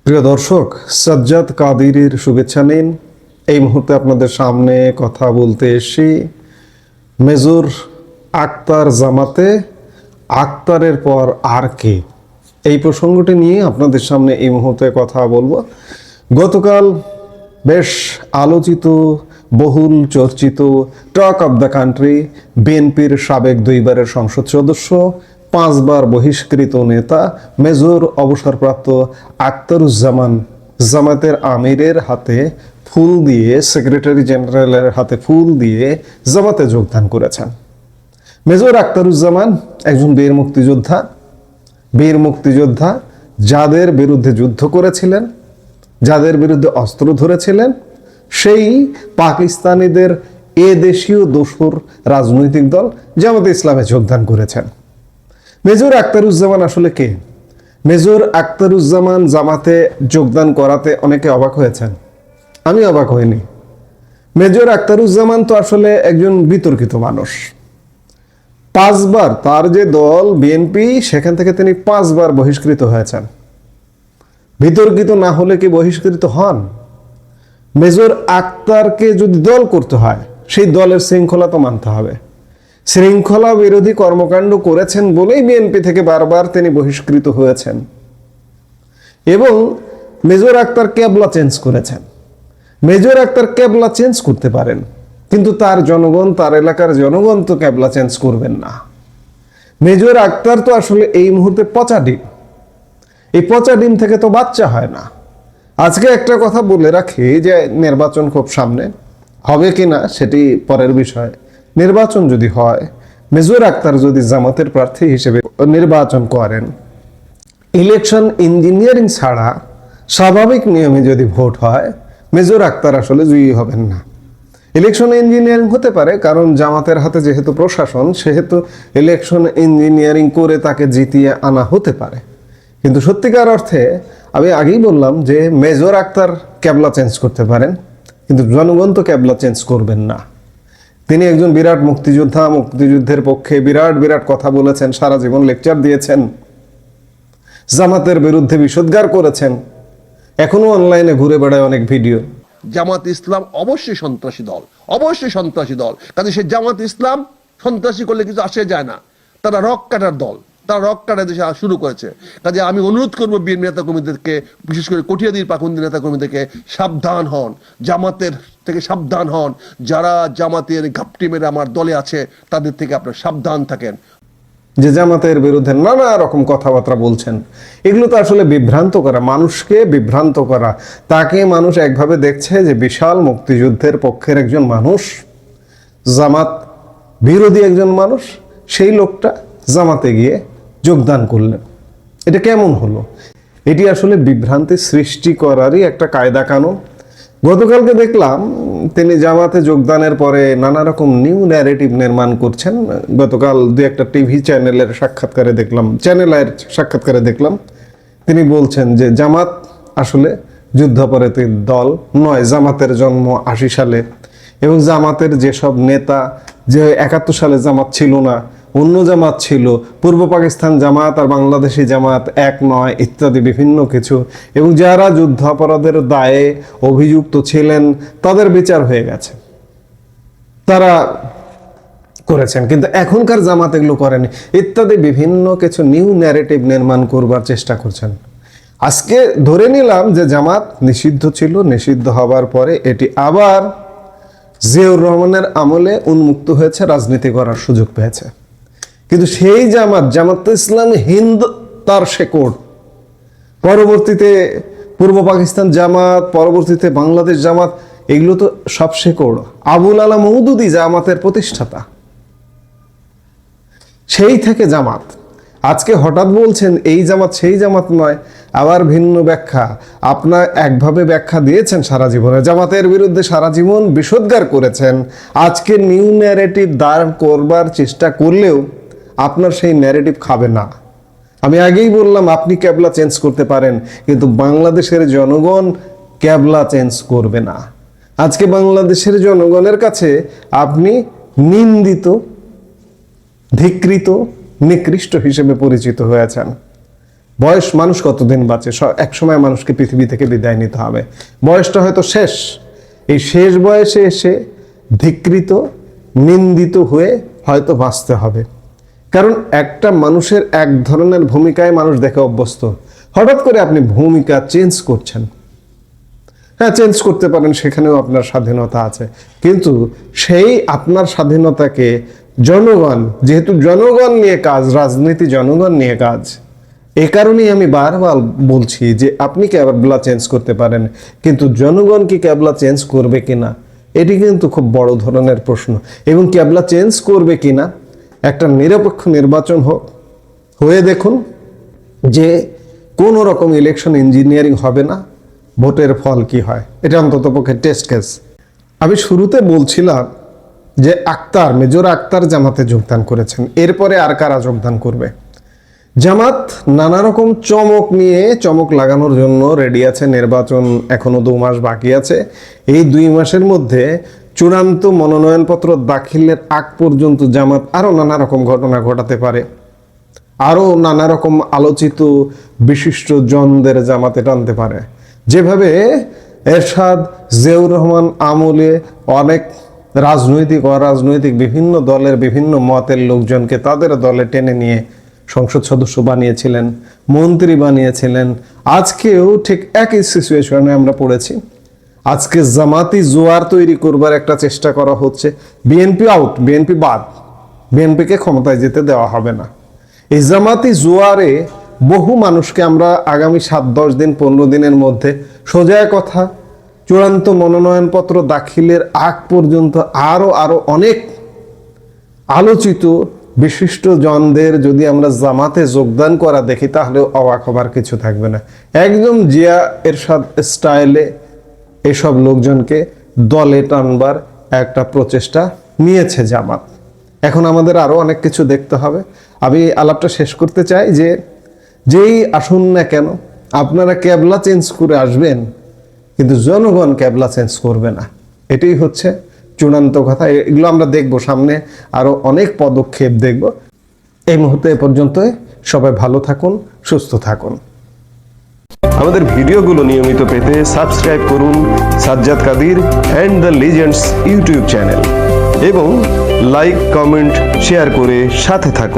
প্রিয় দর্শক, সাজ্জাদ কাদিরের শুভেচ্ছা নিন। এই মুহূর্তে আপনাদের সামনে কথা বলতে এসেছি মেজর আক্তার জামাতে, আক্তারের পর আর কে, এই প্রসঙ্গটি নিয়ে আপনাদের সামনে এই মুহূর্তে কথা বলবো। গতকাল বেশ আলোচিত, বহুল চর্চিত, টক অব দ্য কান্ট্রি বিএনপির সাবেক দুইবারের সংসদ সদস্য, 5 বার বহিষ্কৃত নেতা মেজর অবসরপ্রাপ্ত আখতারুজ্জামান জামাতের আমিরের হাতে ফুল দিয়ে, সেক্রেটারি জেনারেলের হাতে ফুল দিয়ে জামাতে যোগদান করেছেন। মেজর আখতারুজ্জামান একজন বীর মুক্তিযোদ্ধা, যাদের বিরুদ্ধে যুদ্ধ করেছিলেন, যাদের বিরুদ্ধে অস্ত্র ধরেছিলেন, সেই পাকিস্তানিদের দেশীয় দোসর রাজনৈতিক দল জামাতে ইসলামে যোগদান করেছেন। মেজর আখতারুজ্জামান আসলে কে? মেজর আখতারুজ্জামান জামাতে যোগদান করাতে অনেকে অবাক হয়েছেন, আমি অবাক হইনি। মেজর আখতারুজ্জামান তো আসলে একজন বিতর্কিত মানুষ। 5 বার তার যে দল বিএনপি, সেখান থেকে তিনি 5 বার বহিষ্কৃত হয়েছেন। বিতর্কিত না হলে কি বহিষ্কৃত হন? মেজর আক্তারকে যদি দল করতে হয়, সেই দলের শৃঙ্খলা তো মানতে হবে। শৃঙ্খলা বিরোধী কর্মকাণ্ড করেছেন বলেই বিএনপি থেকে বারবার তিনি বহিষ্কৃত হয়েছেন। এবং মেজর আক্তার কেবলা চেঞ্জ করেছেন। মেজর আক্তার কেবলা চেঞ্জ করতে পারেন, কিন্তু তার জনগণ, তার এলাকার জনগণ তো কেবলা চেঞ্জ করবেন না। মেজর আক্তার তো আসলে এই মুহূর্তে পচা ডিম। এই পচা ডিম থেকে তো বাচ্চা হয় না। আজকে একটা কথা বলে রাখি যে নির্বাচন খুব সামনে, হবে কিনা সেটি পরের বিষয়। নির্বাচন যদি হয়, মেজর আক্তার যদি জামাতের প্রার্থী হিসেবে নির্বাচন করেন, ইলেকশন ইঞ্জিনিয়ারিং ছাড়া স্বাভাবিক নিয়মে যদি ভোট হয়, মেজর আক্তার আসলে জয়ী হবেন না। ইলেকশন ইঞ্জিনিয়ারিং হতে পারে, কারণ জামাতের হাতে যেহেতু প্রশাসন, সেহেতু ইলেকশন ইঞ্জিনিয়ারিং করে তাকে জিতিয়ে আনা হতে পারে। কিন্তু সত্যিকার অর্থে আমি আগেই বললাম যে মেজর আক্তার ক্যাবলা চেঞ্জ করতে পারেন, কিন্তু জনগণ তো ক্যাবলা চেঞ্জ করবেন না। তিনি একজন বিরাট মুক্তিযোদ্ধা, মুক্তিযুদ্ধের পক্ষে বিরাট কথা বলেছেন, সারা জীবন লেকচার দিয়েছেন, জামাতের বিরুদ্ধে বিষোদ্গার করেছেন, এখনো অনলাইনে ঘুরে বেড়ায় অনেক ভিডিও। জামাত ইসলাম অবশ্যই সন্ত্রাসী দল, কাজে সে জামাত ইসলাম সন্ত্রাসী করলে কিছু আসে যায় না। তারা রক কাটার দল, তারা রক কাটা দেশে শুরু করেছে। কাজে আমি অনুরোধ করবো বিএনপি নেতা কর্মীদেরকে, বিশেষ করে কটিয়াদীর পাখন্দি নেতা কর্মীদেরকে, সাবধান হন, জামাতের থেকে সাবধান হন। যারা জামাতের ঘাপটি মেরে আমার দলে আছে, তাদের থেকে আপনারা সাবধান থাকেন। যে জামাতের বিরুদ্ধে নানা রকম কথাবার্তা বলছেন, এগুলো তো আসলে বিভ্রান্ত করা, মানুষকে বিভ্রান্ত করা। তাকে মানুষ একভাবে দেখছে যে বিশাল মুক্তিযুদ্ধের পক্ষের একজন মানুষ, জামাত বিরোধী একজন মানুষ, সেই লোকটা জামাতে গিয়ে যোগদান করলেন। এটা কেমন হলো? এটি আসলে বিভ্রান্তি সৃষ্টি করারই একটা কায়দা কানুন। গতকালকে দেখলাম তিনি জামাতে যোগদানের পরে নানা রকম নিউ ন্যারেটিভ নির্মাণ করছেন। গতকাল 2-1 টিভি চ্যানেলের সাক্ষাৎকারে দেখলাম তিনি বলছেন যে জামাত আসলে যুদ্ধাপরাধী দল নয়। জামাতের জন্ম 80 সালে, এবং জামাতের যেসব নেতা, যে 71 সালে জামাত ছিল না, অন্য জামাত ছিল, পূর্ব পাকিস্তান জামাত আর বাংলাদেশি জামাত এক নয়, ইত্যাদি বিভিন্ন কিছু। এবং যারা যুদ্ধ অপরাধের দায়ে অভিযুক্ত ছিলেন, তাদের বিচার হয়ে গেছে, তারা করেছেন, কিন্তু এখনকার জামাত এগুলো করেনি, ইত্যাদি বিভিন্ন কিছু নিউ ন্যারেটিভ নির্মাণ করবার চেষ্টা করছেন। আজকে ধরে নিলাম যে জামাত নিষিদ্ধ ছিল, নিষিদ্ধ হবার পরে এটি আবার জিয়াউর রহমানের আমলে উন্মুক্ত হয়েছে, রাজনীতি করার সুযোগ পেয়েছে। কিন্তু সেই জামাত ইসলাম হিন্দ, তার শেকড়, পরবর্তীতে পূর্ব পাকিস্তান জামাত, পরবর্তীতে বাংলাদেশ জামাত, এগুলো তো সব শেকড়। আবুল আলা মওদুদি জামাতের প্রতিষ্ঠাতা, সেই থেকে জামাত। আজকে হঠাৎ বলছেন এই জামাত সেই জামাত নয়, আবার ভিন্ন ব্যাখ্যা। আপনার একভাবে ব্যাখ্যা দিয়েছেন সারা জীবনে, জামাতের বিরুদ্ধে সারা জীবন বিষোদ্গার করেছেন। আজকে নিউ ন্যারেটিভ দাঁড় করবার চেষ্টা করলেও আপনার সেই ন্যারেটিভ খাবে না। আমি আগেই বললাম আপনি ক্যাবলা চেঞ্জ করতে পারেন, কিন্তু বাংলাদেশের জনগণ ক্যাবলা চেঞ্জ করবে না। আজকে বাংলাদেশের জনগণের কাছে আপনি নিন্দিত, ধিকৃত, নিকৃষ্ট হিসেবে পরিচিত হয়েছেন। বয়স মানুষ কতদিন বাঁচে, এক সময় মানুষকে পৃথিবী থেকে বিদায় নিতে হবে, বয়সটা হয়তো শেষ। এই শেষ বয়সে এসে ধিক্কৃত নিন্দিত হয়ে হয়তো বাঁচতে হবে। কারণ একটা মানুষের এক ধরনের ভূমিকায় মানুষ দেখে অভ্যস্ত, হঠাৎ করে আপনি ভূমিকা চেঞ্জ করছেন। হ্যাঁ, চেঞ্জ করতে পারেন, সেখানেও আপনার স্বাধীনতা আছে, কিন্তু সেই আপনার স্বাধীনতাকে জনগণ, যেহেতু জনগণ নিয়ে কাজ, রাজনীতি জনগণ নিয়ে কাজ, এ কারণেই আমি বারবার বলছি যে আপনি ক্যাবলা চেঞ্জ করতে পারেন, কিন্তু জনগণ কি ক্যাবলা চেঞ্জ করবে কিনা, এটি কিন্তু খুব বড় ধরনের প্রশ্ন। এবং ক্যাবলা চেঞ্জ করবে কিনা, একটা নিরপেক্ষ নির্বাচন হয়ে দেখুন যে কোনো রকম ইলেকশন ইঞ্জিনিয়ারিং হবে না, ভোটের ফল কি হয়, এটা অন্ততপক্ষে টেস্ট কেস। আমি শুরুতে বলছিলাম যে আক্তার, মেজর আক্তার জামাতে যোগদান করেছেন, এরপরে আর কারা যোগদান করবে? জামাত নানা রকম চমক লাগানোর জন্য রেডি আছে। নির্বাচন এখনো 2 মাস বাকি আছে। এই 2 মাসের মধ্যে চূড়ান্ত মনোনয়নপত্র দাখিলের আগ পর্যন্ত জামাত আরো নানা রকম ঘটনা ঘটাতে পারে, আরো নানা রকম আলোচিত বিশিষ্ট জনদের জামাতে টানতে পারে। যেভাবে এরশাদ, জিয়াউর রহমান আমলে অনেক রাজনৈতিক অরাজনৈতিক বিভিন্ন দলের বিভিন্ন মতের লোকজনকে তাদের দলে টেনে নিয়ে সংসদ সদস্য বানিয়েছিলেন, মন্ত্রী বানিয়েছিলেন, আজকেও ঠিক একই সিচুয়েশনে আমরা পড়েছি। আজকে জামাতি জোয়ার তৈরি করবার একটা চেষ্টা করা হচ্ছে। বিএনপি আউট, বিএনপি বাদ, বিএনপিকে ক্ষমতায় যেতে দেওয়া হবে না। এই জামাতি জোয়ারে বহু মানুষকে আমরা আগামী 7-10 দিন 15 দিনের মধ্যে, সোজা কথা, চূড়ান্ত মনোনয়নপত্র দাখিলের আগ পর্যন্ত আরো অনেক আলোচিত বিশিষ্ট জনদের যদি আমরা জামাতে যোগদান করা দেখি, তাহলে অবাক হবার কিছু থাকবে না। একদম জিয়া এরশাদ স্টাইলে এসব লোকজনকে দলে টানবার একটা প্রচেষ্টা নিয়েছে জামাত। এখন আমাদের আরো অনেক কিছু দেখতে হবে। আমি আলাপটা শেষ করতে চাই যে যেই আসুন না কেন, আপনারা ক্যাবলা চেঞ্জ করে আসবেন, কিন্তু জনগণ ক্যাবলা চেঞ্জ করবে না। এটাই হচ্ছে চূড়ান্ত কথা। এগুলো আমরা দেখব, সামনে আরো অনেক পদক্ষেপ দেখব। এই মুহূর্তে এ পর্যন্তই। সবাই ভালো থাকুন, সুস্থ থাকুন। আমাদের ভিডিওগুলো নিয়মিত পেতে সাবস্ক্রাইব করুন Sajjad Kadir and the legends YouTube channel এবং লাইক, কমেন্ট, শেয়ার করে সাথে থাকুন।